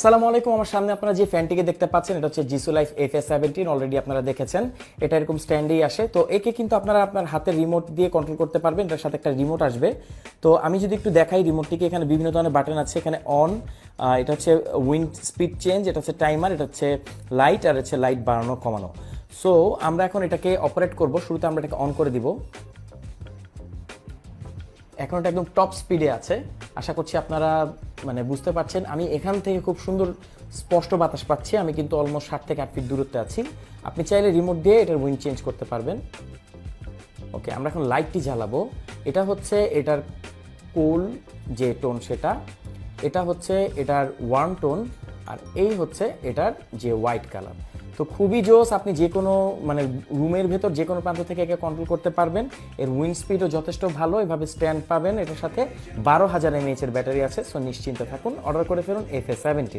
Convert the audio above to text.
আসসালামু আলাইকুম। আমার সামনে আপনারা যে ফ্যানটিকে দেখতে পাচ্ছেন এটা হচ্ছে Jisulife Fa17। অলরেডি আপনারা দেখেছেন, এটা এরকম স্ট্যান্ডেই আসে। তো একে কিন্তু আপনারা আপনার হাতের রিমোট দিয়ে কন্ট্রোল করতে পারবেন। এটার সাথে একটা রিমোট আসবে। তো আমি যদি একটু দেখাই রিমোটটিকে, এখানে বিভিন্ন ধরনের বাটন আছে। এখানে অন, এটা হচ্ছে উইন্ড স্পিড চেঞ্জ, এটা হচ্ছে টাইমার, এটা হচ্ছে লাইট, আর হচ্ছে লাইট বাড়ানো কমানো। সো আমরা এখন এটাকে অপারেট করব। শুরুতে আমরা এটাকে অন করে দিব। এখন এটা একদম টপ স্পিডে আছে। আশা করছি আপনারা বুঝতে পারছেন। আমি এখান থেকে খুব সুন্দর স্পষ্ট বাতাস পাচ্ছি। আমি কিন্তু অলমোস্ট 60 থেকে 8 ফিট দূরত্বে আছি। আপনি চাইলে রিমোট দিয়ে এটার উইন্ড চেঞ্জ করতে পারবেন। ওকে, আমরা এখন লাইটটি জ্বালাবো। এটা হচ্ছে এটার কুল যে টোন সেটা, এটা হচ্ছে এটার ওয়ার্ম টোন, আর এই হচ্ছে এটার যে হোয়াইট কালার। তো খুবই জোস। আপনি যে কোনো রুমের ভেতর যে কোনো প্রান্ত থেকে একে কন্ট্রোল করতে পারবেন। এর উইন্ড স্পিডও যথেষ্ট ভালো। এভাবে স্ট্যান্ড পাবেন। এটার সাথে 12,000 mAh এর ব্যাটারি আছে। সো নিশ্চিন্তে থাকুন, অর্ডার করে ফেলুন Fa17।